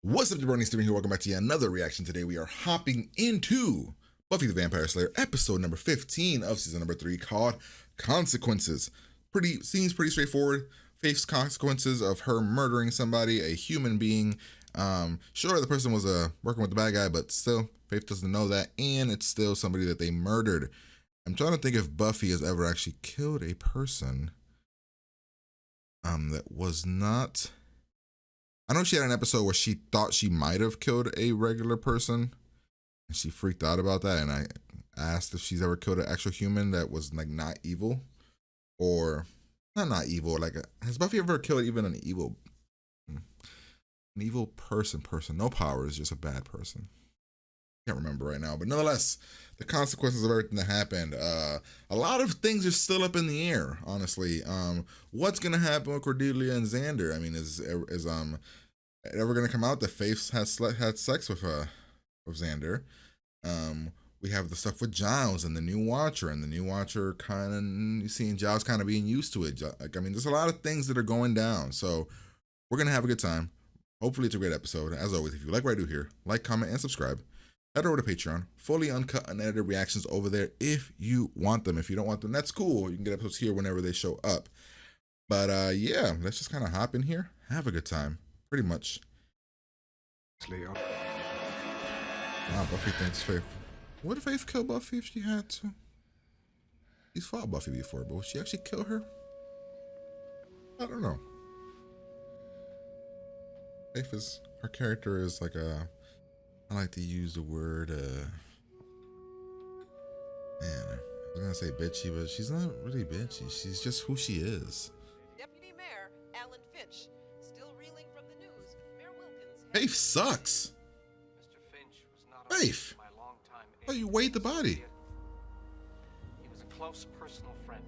What's up, Jabroni Steven here. Welcome back to yet another reaction. Today we are hopping into Buffy the Vampire Slayer, episode number 15 of season number 3, called Consequences. Seems pretty straightforward. Faith's consequences of her murdering somebody, a human being. Sure, the person was working with the bad guy, but still, Faith doesn't know that, and it's still somebody that they murdered. I'm trying to think if Buffy has ever actually killed a person that was not... I know she had an episode where she thought she might have killed a regular person, and she freaked out about that, and I asked if she's ever killed an actual human that was like not evil, or not evil, like has Buffy ever killed even an evil person, no powers, just a bad person? Can't remember right now, but nonetheless, the consequences of everything that happened, a lot of things are still up in the air, honestly. What's gonna happen with Cordelia and Xander? I mean, is it ever gonna come out that Faith had sex with Xander? We have the stuff with Giles and the new Watcher, and the new Watcher kind of seeing Giles kind of being used to it. Like, I mean, there's a lot of things that are going down, so we're gonna have a good time. Hopefully, it's a great episode. As always, if you like what I do here, like, comment, and subscribe. Head over to Patreon, fully uncut, unedited reactions over there if you want them. If you don't want them, that's cool. You can get episodes here whenever they show up. But yeah, let's just kind of hop in here, have a good time, pretty much. Wow, Buffy thinks Faith. Would Faith kill Buffy if she had to? She's fought Buffy before, but would she actually kill her? I don't know. Faith is, her character is like I like to use the word, man, I was gonna say bitchy, but she's not really bitchy. She's just who she is. Deputy Mayor Alan Finch, still reeling from the news. Mayor Wilkins. Faith sucks. Mr. Finch was not Faith. my longtime Oh, you weighed the body. He was a close personal friend.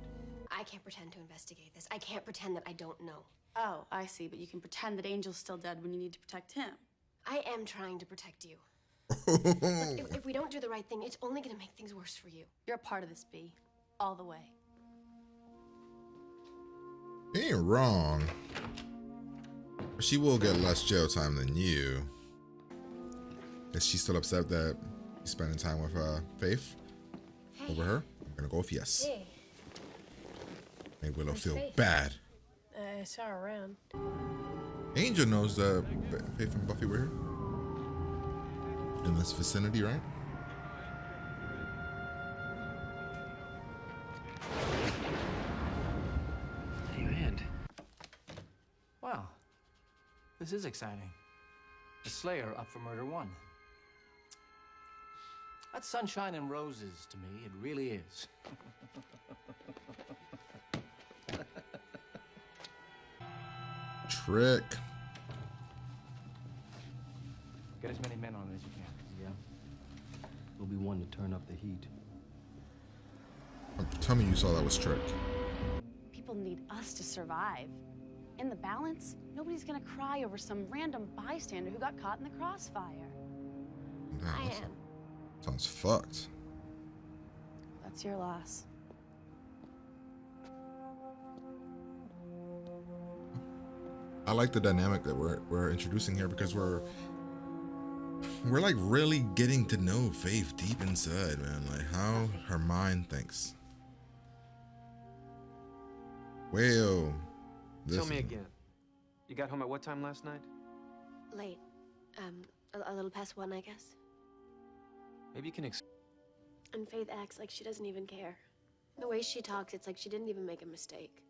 I can't pretend to investigate this. I can't pretend that I don't know. Oh, I see, but you can pretend that Angel's still dead when you need to protect him. I am trying to protect you. If we don't do the right thing, it's only gonna make things worse for you. You're a part of this, B. All the way. He ain't wrong. She will get less jail time than you. Is she still upset that he's spending time with Faith over her? I'm gonna go with yes. Hey. Make Willow feel Faith? bad. I saw her around. Angel knows that Faith and Buffy were here. In this vicinity, right? Hey, hand. Wow. This is exciting. The Slayer up for murder 1. That's sunshine and roses to me. It really is. Trick. Get as many men on it as you can. Yeah. We'll be one to turn up the heat. Tell me you saw that was Trick. People need us to survive. In the balance, nobody's gonna cry over some random bystander who got caught in the crossfire. Damn, I am. sounds fucked. That's your loss. I like the dynamic that we're introducing here, because we're like really getting to know Faith deep inside, man. Like how her mind thinks. Well, Tell me again. You got home at what time last night? Late. A little past 1, I guess. Maybe you can And Faith acts like she doesn't even care. The way she talks, it's like she didn't even make a mistake.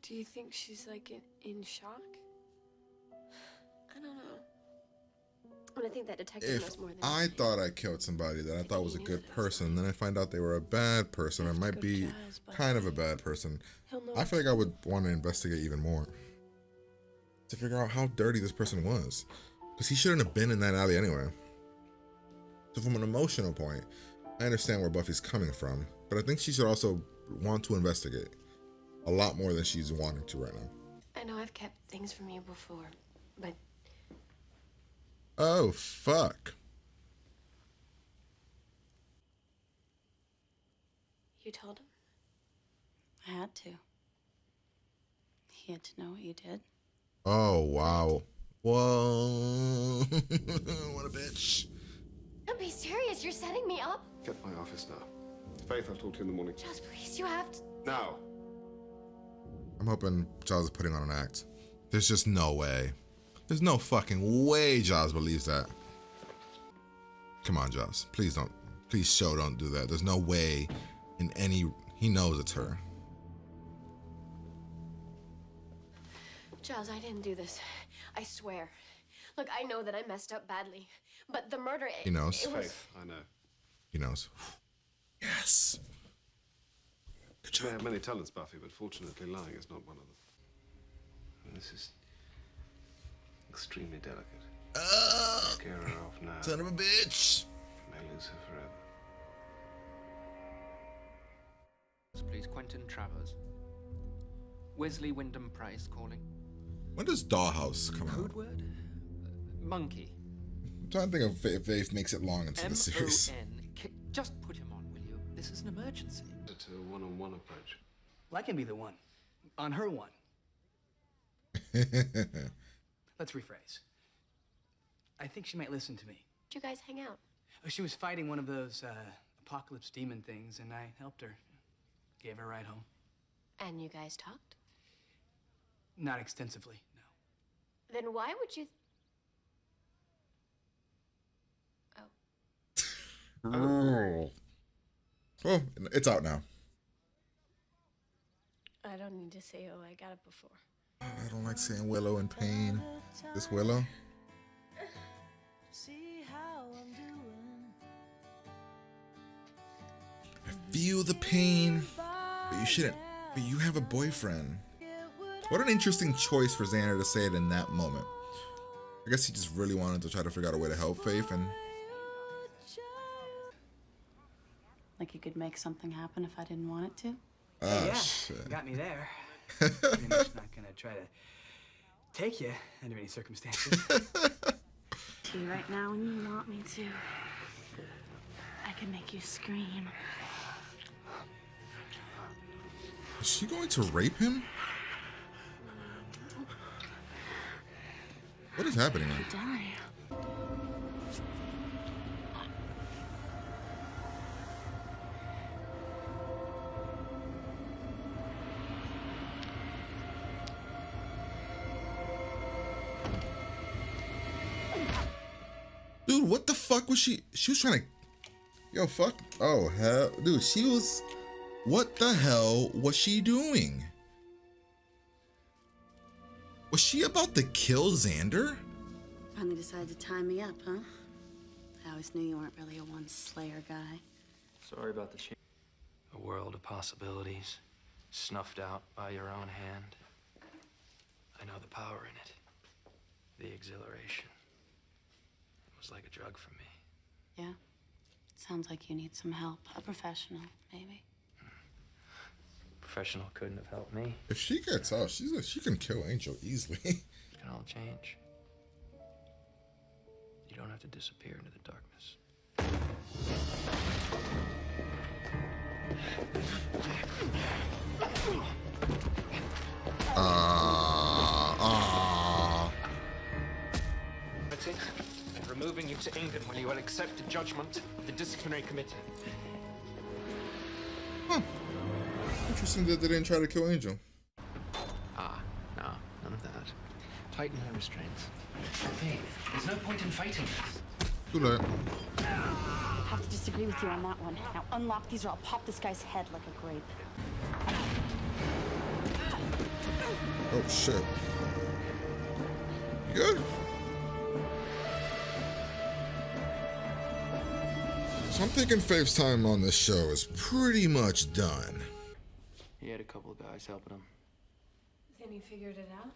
Do you think she's like in shock? I don't know. And I think that detective if knows more than I thought I killed somebody that I thought was a good person, then I find out they were a bad person, or might be kind of a bad person, I feel like I would want to investigate even more to figure out how dirty this person was, because he shouldn't have been in that alley anyway. So from an emotional point, I understand where Buffy's coming from, but I think she should also want to investigate a lot more than she's wanting to right now. I know I've kept things from you before, but oh fuck. you told him? I had to. He had to know what you did. Oh wow. Whoa. What a bitch. Don't be serious. You're setting me up. Get to my office now. Faith, I'll talk to you in the morning. Just please, you have to. Now. I'm hoping Jaws is putting on an act. There's just no way. There's no fucking way Jaws believes that. Come on, Jaws. Please don't. Please show don't do that. There's no way in any... He knows it's her. Giles, I didn't do this. I swear. Look, I know that I messed up badly, but the murder... He knows. It was... Faith, I know. He knows. Yes. Good You may job. have many talents, Buffy, but fortunately lying is not one of them. And this is extremely delicate. Scare her off now. Son of a bitch. May lose her forever. Please, Quentin Travers. Wesley Wyndham Price calling. When does Dollhouse come out? Code word? Monkey. I'm trying to think of if Faith makes it long into the series. M-O-N. Just put him on, will you? This is an emergency. It's a one-on-one approach. Well, I can be the one. On her one. Let's rephrase. I think she might listen to me. Did you guys hang out? Oh, she was fighting one of those apocalypse demon things, and I helped her. Gave her a ride home. And you guys talked? Not extensively, no. Then why would you... Oh. Well, it's out now. I don't need to say, oh, I got it before. I don't like saying Willow in pain. This Willow? I feel the pain, but you shouldn't. But you have a boyfriend. What an interesting choice for Xander to say it in that moment. I guess he just really wanted to try to figure out a way to help Faith, and Like you could make something happen if I didn't want it to? Yeah, shit. got me there. Pretty much not gonna try to take you under any circumstances. To you right now when you want me to. I can make you scream. Is she going to rape him? What is happening? Die. Dude, what the fuck was she? She was trying to... Yo, fuck. Oh, hell. Dude, she was... What the hell was she doing? Was she about to kill Xander? Finally decided to tie me up, huh? I always knew you weren't really a one-slayer guy. Sorry about the change. A world of possibilities, snuffed out by your own hand. I know the power in it. The exhilaration. It was like a drug for me. Yeah? Sounds like you need some help. A professional, maybe. Professional couldn't have helped me. If she gets out, she can kill Angel easily. It can all change. You don't have to disappear into the darkness. That's it. And removing you to England when you will accept the judgment of the disciplinary committee. Interesting that they didn't try to kill Angel. No, none of that. Tighten her restraints. Hey, there's no point in fighting this. Too late. I have to disagree with you on that one. Now unlock these or I'll pop this guy's head like a grape. Oh, shit. You good? So I'm thinking Faith's time on this show is pretty much done. He had a couple of guys helping him. Then he figured it out?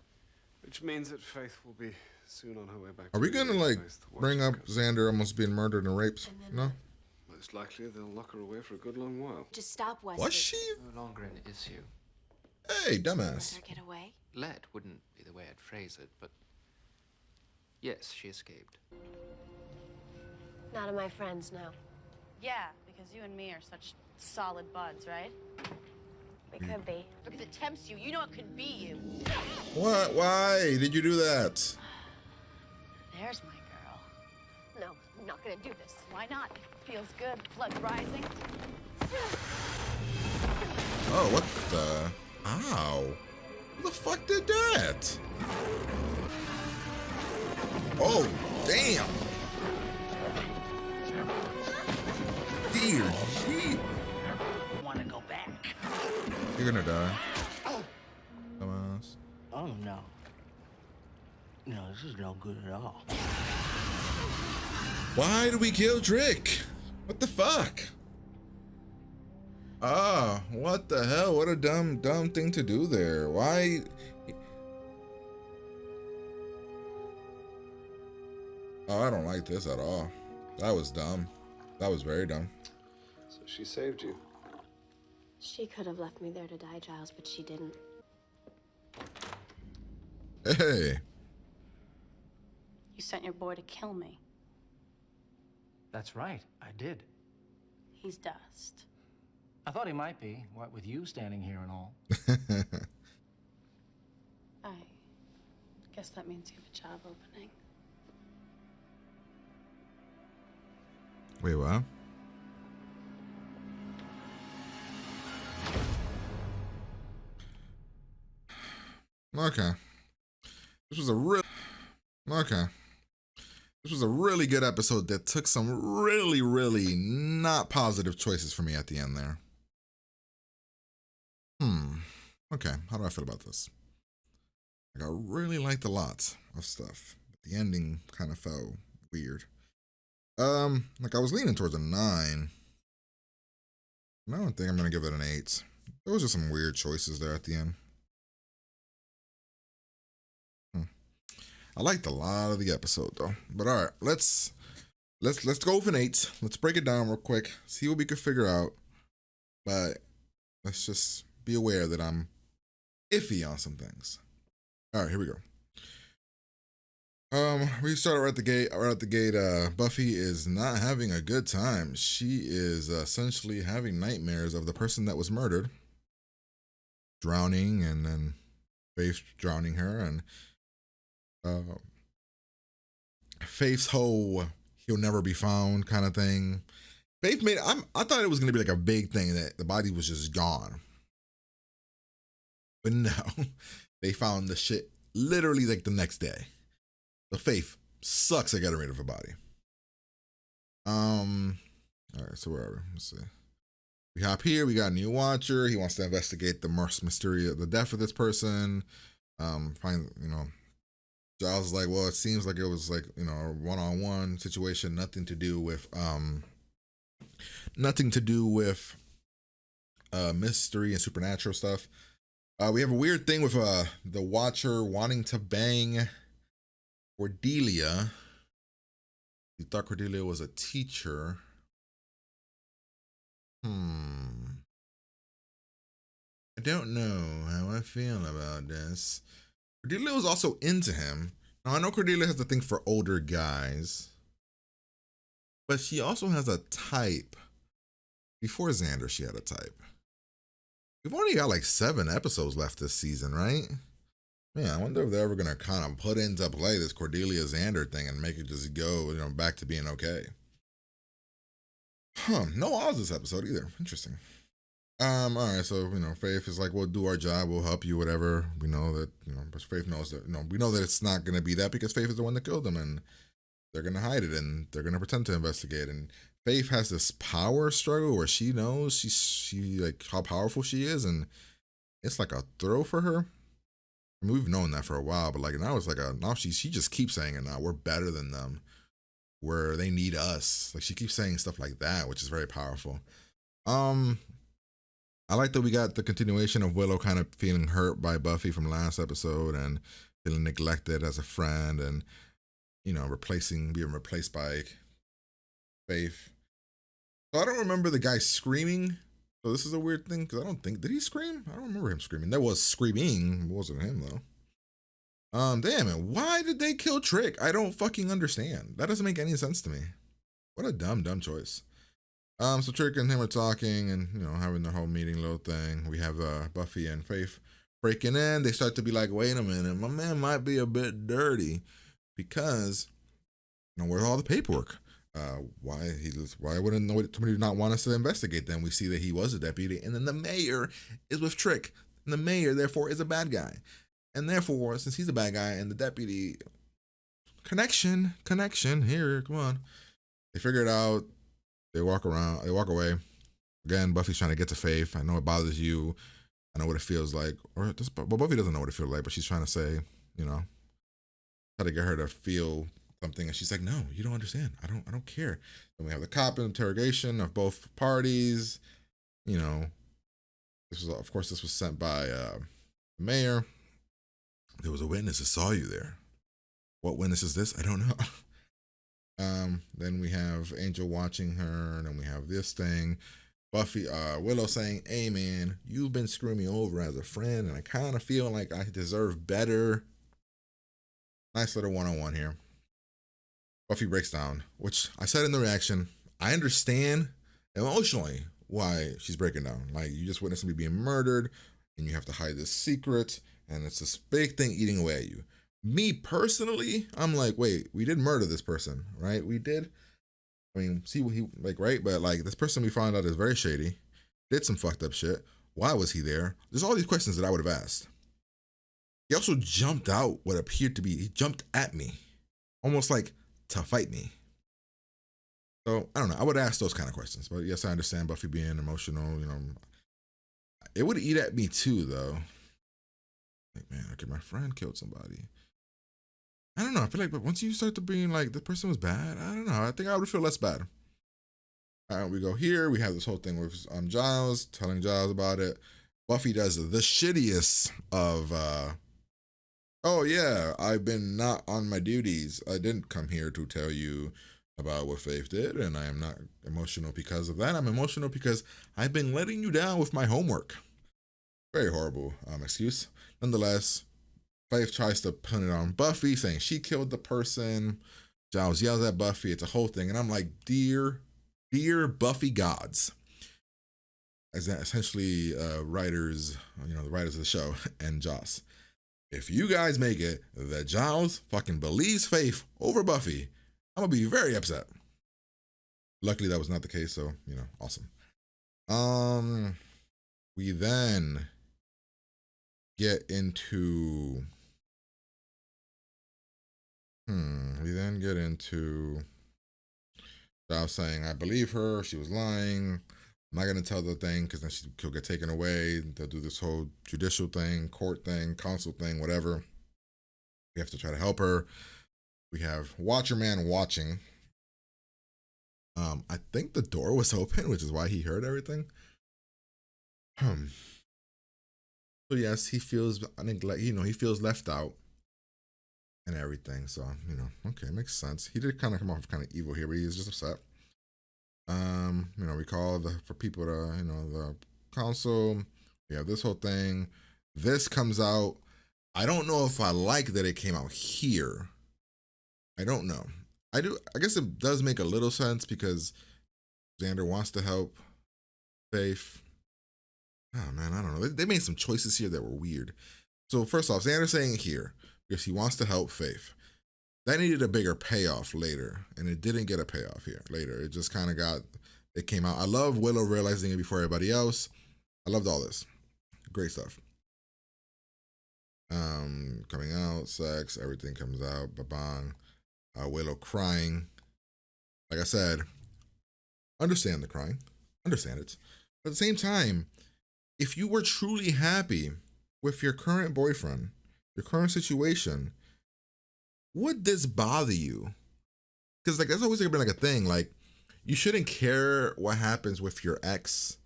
Which means that Faith will be soon on her way back. Are we gonna, like, Face the bring up watch. Xander almost being murdered and raped? No? Most likely they'll lock her away for a good long while. Just stop, Wesley. Was she? No longer an issue. Hey, Let dumbass. her get away? Let wouldn't be the way I'd phrase it, but yes, she escaped. Not of my friends now. Yeah, because you and me are such solid buds, right? We could be. Because it tempts you. You know it could be you. What? Why did you do that? There's my girl. No, I'm not gonna do this. Why not? It feels good. Blood rising. Oh, what the? Ow. Who the fuck did that? Oh, damn. Dear G. Want to go back? You're gonna die. Dumbass. Oh, no. No, this is no good at all. Why did we kill Drake? What the fuck? Ah, what the hell? What a dumb thing to do there. Why? Oh, I don't like this at all. That was dumb. That was very dumb. So she saved you. She could have left me there to die, Giles, but she didn't. Hey. You sent your boy to kill me. That's right, I did. He's dust. I thought he might be, what with you standing here and all. I guess that means you have a job opening. Wait, what? Okay. This was a really good episode that took some really not positive choices for me at the end there. Okay, how do I feel about this? Like, I really liked a lot of stuff. But the ending kind of felt weird. Like, I was leaning towards a 9. I don't think I'm gonna give it an 8. There was just some weird choices there at the end. I liked a lot of the episode though. But all right, let's go with an 8. Let's break it down real quick. See what we could figure out. But let's just be aware that I'm iffy on some things. All right, here we go. We started right at the gate. Buffy is not having a good time. She is essentially having nightmares of the person that was murdered, drowning, and then Faith drowning her, and Faith's whole "he'll never be found" kind of thing. Faith made. I thought it was gonna be like a big thing that the body was just gone, but no, they found the shit literally like the next day. So Faith sucks at getting rid of a body. All right, so where are we? Let's see. We hop here. We got a new watcher. He wants to investigate the mystery of the death of this person. Giles is like, well, it seems like it was like, a one-on-one situation, nothing to do with mystery and supernatural stuff. We have a weird thing with the watcher wanting to bang Cordelia. He thought Cordelia was a teacher. I don't know how I feel about this. Cordelia was also into him. Now, I know Cordelia has a thing for older guys, but she also has a type. Before Xander, she had a type. We've only got like 7 episodes left this season, right? Man, I wonder if they're ever going to kind of put into play this Cordelia Xander thing and make it just go, back to being okay. No Oz this episode either. Interesting. All right, so, Faith is like, we'll do our job, we'll help you, whatever. We know that, but Faith knows that, we know that it's not going to be that because Faith is the one that killed him, and they're going to hide it, and they're going to pretend to investigate. And Faith has this power struggle where she knows she like how powerful she is, and it's like a thrill for her. I mean, we've known that for a while, but like now it's like now she just keeps saying it now. We're better than them. Where they need us. Like she keeps saying stuff like that, which is very powerful. I like that we got the continuation of Willow kind of feeling hurt by Buffy from last episode and feeling neglected as a friend and, being replaced by Faith. So I don't remember the guy screaming. So this is a weird thing because did he scream? I don't remember him screaming. There was screaming. It wasn't him though. Damn it. Why did they kill Trick? I don't fucking understand. That doesn't make any sense to me. What a dumb choice. So Trick and him are talking and, having their whole meeting little thing. We have Buffy and Faith breaking in. They start to be like, wait a minute, my man might be a bit dirty because where's all the paperwork? Why wouldn't somebody not want us to investigate? Then we see that he was a deputy, and then the mayor is with Trick, and the mayor therefore is a bad guy, and therefore since he's a bad guy and the deputy connection here, come on, they figure it out. They walk away. Again, Buffy's trying to get to Faith. I know it bothers you. I know what it feels like, Buffy doesn't know what it feels like, but she's trying to say, try to get her to feel something, and she's like, no, you don't understand. I don't care. Then we have the cop interrogation of both parties. This was sent by the mayor. There was a witness that saw you there. What witness is this? I don't know. Then we have Angel watching her, and then we have this thing. Buffy, Willow saying, hey man, you've been screwing me over as a friend, and I kind of feel like I deserve better. Nice little one-on-one here. Buffy breaks down, which I said in the reaction, I understand emotionally why she's breaking down. Like, you just witnessed somebody being murdered, and you have to hide this secret, and it's this big thing eating away at you. Me personally, I'm like, wait, we did murder this person, right? We did. I mean, see what he, right? But this person we found out is very shady, did some fucked up shit. Why was he there? There's all these questions that I would have asked. He also jumped out what appeared to be, he jumped at me, almost like to fight me. So, I don't know. I would ask those kind of questions. But yes, I understand Buffy being emotional, It would eat at me too, though. Like, man, okay, my friend killed somebody. I don't know. I feel like, but once you start to being like, the person was bad, I don't know. I think I would feel less bad. All right, we go here. We have this whole thing with Giles, telling Giles about it. Buffy does the shittiest of, oh yeah, I've been not on my duties. I didn't come here to tell you about what Faith did, and I am not emotional because of that. I'm emotional because I've been letting you down with my homework. Very horrible excuse. Nonetheless, Faith tries to pin it on Buffy, saying she killed the person. Giles yells at Buffy. It's a whole thing. And I'm like, dear Buffy gods. As that essentially writers, the writers of the show, and Joss. If you guys make it that Giles fucking believes Faith over Buffy, I'm going to be very upset. Luckily, that was not the case, so, awesome. We then get into... Giles saying, I believe her, she was lying. I'm not going to tell the thing because then she'll get taken away. They'll do this whole judicial thing, court thing, council thing, whatever. We have to try to help her. We have Watcher Man watching. I think the door was open, which is why he heard everything. So yes, he feels, he feels left out and everything. So, okay, makes sense. He did kind of come off kind of evil here, but he was just upset. We call for people to, the council. We have this whole thing. This comes out. I don't know if I like that it came out here. I don't know. I guess it does make a little sense because Xander wants to help Faith. Oh man, I don't know. They made some choices here that were weird. So first off, Xander's saying here because he wants to help Faith. That needed a bigger payoff later, and it didn't get a payoff here later. It just kind of it came out. I love Willow realizing it before everybody else. I loved all this. Great stuff. Coming out, sex, everything comes out, ba-bang. Willow crying. Like I said, understand the crying. Understand it. But at the same time, if you were truly happy with your current boyfriend, your current situation, would this bother you? Because that's always gonna be a thing. You shouldn't care what happens with your ex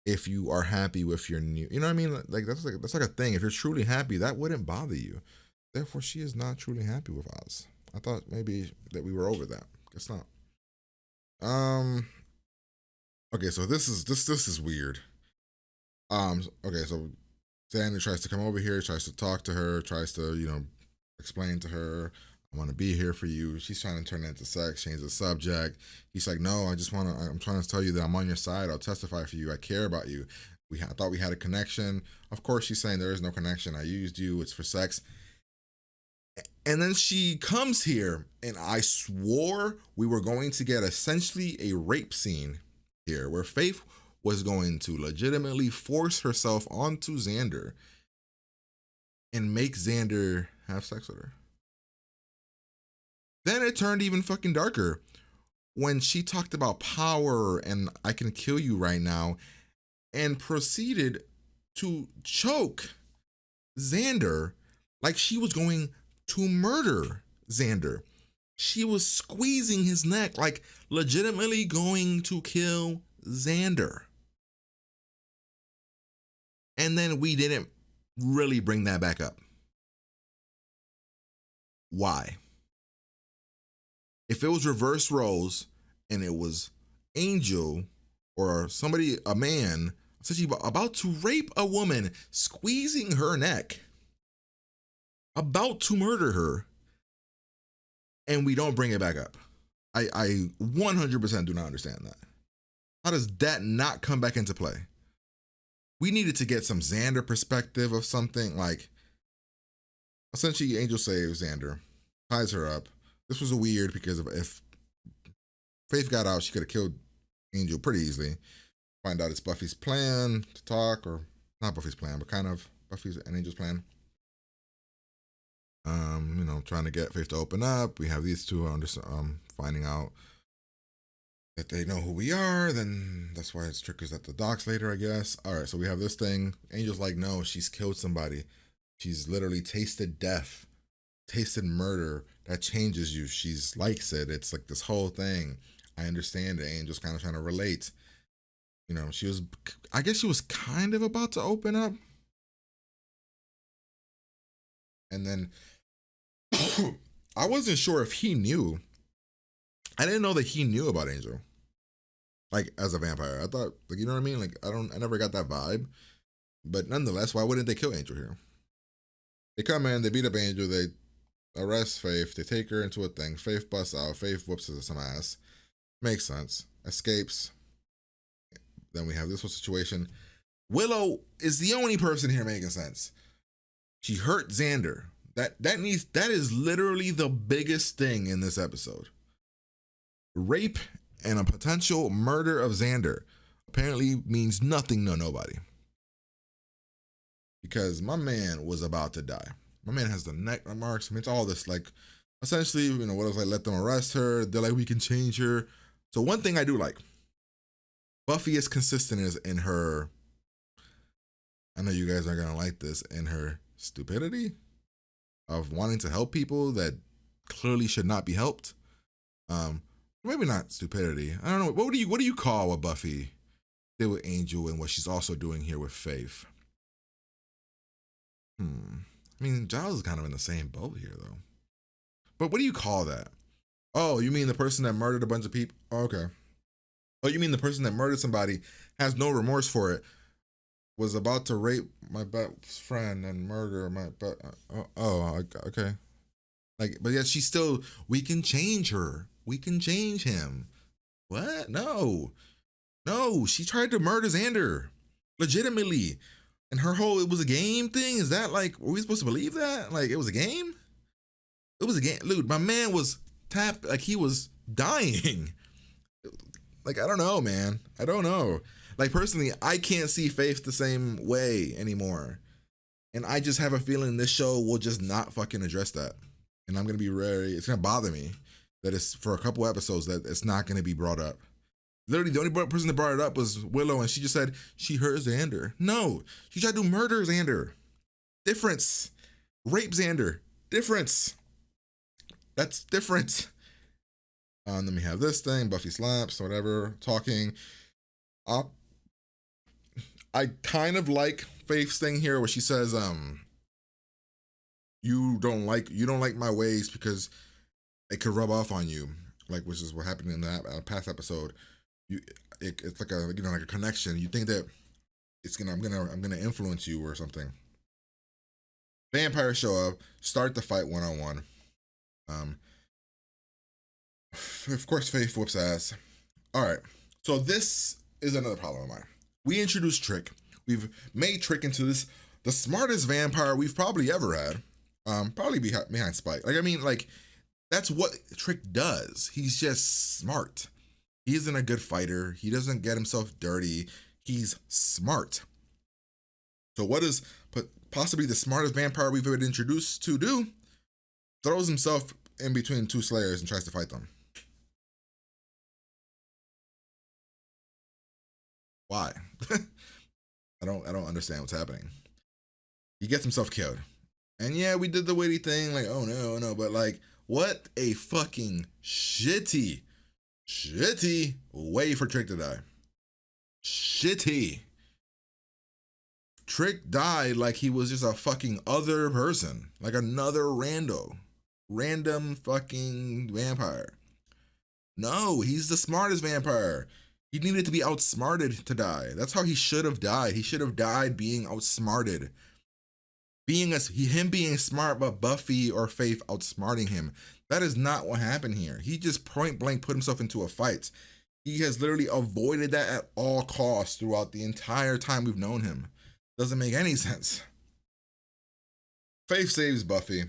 if you are happy with your new. You know what I mean? That's a thing. If you're truly happy, that wouldn't bother you. Therefore, she is not truly happy with us. I thought maybe that we were over that. Guess not. Okay, so this is weird. Okay, so Xander tries to come over here, tries to talk to her, tries to, explain to her, I want to be here for you. She's trying to turn it into sex, change the subject. He's like, no, I'm trying to tell you that I'm on your side. I'll testify for you. I care about you. I thought we had a connection. Of course, she's saying there is no connection. I used you. It's for sex. And then she comes here, and I swore we were going to get essentially a rape scene here where Faith was going to legitimately force herself onto Xander and make Xander have sex with her. Then it turned even fucking darker when she talked about power and I can kill you right now and proceeded to choke Xander like she was going to murder Xander. She was squeezing his neck, like legitimately going to kill Xander. And then we didn't really bring that back up. Why? If it was reverse roles and it was Angel or somebody, a man, essentially about to rape a woman, squeezing her neck, about to murder her, and we don't bring it back up. I 100% do not understand that. How does that not come back into play? We needed to get some Xander perspective of something, like essentially Angel saves Xander, ties her up. This was a weird because if Faith got out, she could have killed Angel pretty easily. Find out it's Buffy's plan to talk, or not Buffy's plan, but kind of Buffy's and Angel's plan. Trying to get Faith to open up. We have these two finding out that they know who we are. Then that's why it's triggers at the docks later, I guess. All right, so we have this thing. Angel's like, no, she's killed somebody. She's literally tasted death, tasted murder. That changes you. She's likes it. It's like this whole thing. I understand it. Angel's kind of trying to relate. I guess she was kind of about to open up. And then I wasn't sure if he knew. I didn't know that he knew about Angel, like as a vampire. I thought, like, you know what I mean? Like, I never got that vibe. But nonetheless, why wouldn't they kill Angel here? They come in, they beat up Angel, they arrest Faith, they take her into a thing. Faith busts out, Faith whoops some ass. Makes sense. Escapes. Then we have this whole situation. Willow is the only person here making sense. She hurt Xander. That is literally the biggest thing in this episode. Rape and a potential murder of Xander apparently means nothing to nobody. Because my man was about to die. My man has the neck marks. I mean, it's all this, like, essentially, what was like, let them arrest her. They're like, we can change her. So one thing I do like, Buffy is consistent in her, I know you guys are going to like this, in her stupidity of wanting to help people that clearly should not be helped. Maybe not stupidity. I don't know. What do you call what Buffy did with Angel and what she's also doing here with Faith? I mean, Giles is kind of in the same boat here, though. But what do you call that? Oh, you mean the person that murdered a bunch of people? Oh, okay. Oh, you mean the person that murdered somebody has no remorse for it, was about to rape my best friend and murder my okay. Like, but yet she's still, we can change her. We can change him. What? No, she tried to murder Xander. Legitimately. And her whole, it was a game thing? Is that like, were we supposed to believe that? Like, it was a game? It was a game. Dude, my man was tapped, like he was dying. Like, I don't know, man. I don't know. Like, personally, I can't see Faith the same way anymore. And I just have a feeling this show will just not fucking address that. And I'm going to be it's going to bother me that it's for a couple episodes that it's not going to be brought up. Literally, the only person that brought it up was Willow, and she just said she hurt Xander. No, she tried to murder Xander. Difference. Rape Xander. Difference. That's different. Then we have this thing, Buffy slaps, whatever, talking. I kind of like Faith's thing here where she says, you don't like my ways because it could rub off on you, like, which is what happened in that past episode. It's like a connection. You think that I'm gonna influence you or something. Vampires show up, start the fight 1-on-1. Of course, Faith whoops ass. All right, so this is another problem of mine. We introduced Trick. We've made Trick into the smartest vampire we've probably ever had. Probably behind Spike. Like, I mean, like, that's what Trick does. He's just smart. He isn't a good fighter. He doesn't get himself dirty. He's smart. So what is possibly the smartest vampire we've ever been introduced to do? Throws himself in between two Slayers and tries to fight them. Why? I don't understand what's happening. He gets himself killed. And yeah, we did the witty thing, like, oh no, but like, what a fucking shitty way for Trick to die. Shitty. Trick died like he was just a fucking other person, like another random fucking vampire. No, he's the smartest vampire. He needed to be outsmarted to die. That's how he should have died. He should have died being outsmarted. Him being smart, but Buffy or Faith outsmarting him. That is not what happened here. He just point blank put himself into a fight. He has literally avoided that at all costs throughout the entire time we've known him. Doesn't make any sense. Faith saves Buffy.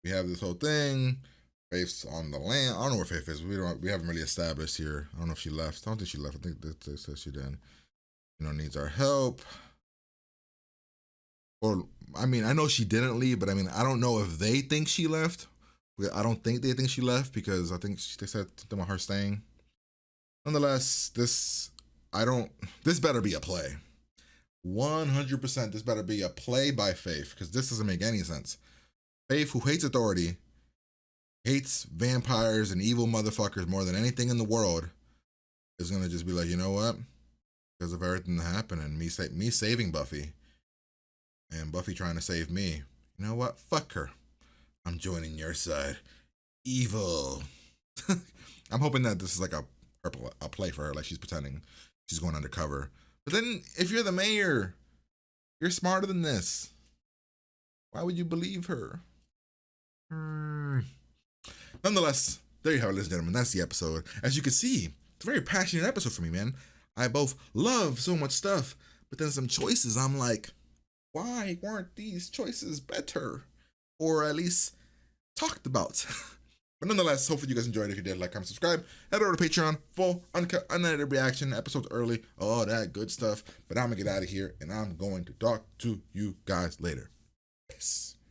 We have this whole thing. Faith's on the land. I don't know where Faith is. We haven't really established here. I don't know if she left. I don't think she left. I think that says she did. Needs our help. Or, I mean, I know she didn't leave, but I mean, I don't know if they think she left. I don't think they think she left because I think they said something about her staying. Nonetheless, this better be a play. 100% this better be a play by Faith because this doesn't make any sense. Faith, who hates authority, hates vampires and evil motherfuckers more than anything in the world, is going to just be like, you know what? Because of everything that happened and me saving Buffy and Buffy trying to save me, you know what? Fuck her. I'm joining your side. Evil. I'm hoping that this is like a play for her, like she's pretending she's going undercover. But then if you're the mayor, you're smarter than this. Why would you believe her? Nonetheless, there you have it, ladies and gentlemen. That's the episode. As you can see, it's a very passionate episode for me, man. I both love so much stuff, but then some choices, I'm like, why weren't these choices better? Or at least talked about. But nonetheless, hopefully you guys enjoyed. If you did, like, comment, subscribe. Head over to Patreon. Full, uncut, unedited reaction. Episodes early. All that good stuff. But I'm going to get out of here, and I'm going to talk to you guys later. Peace.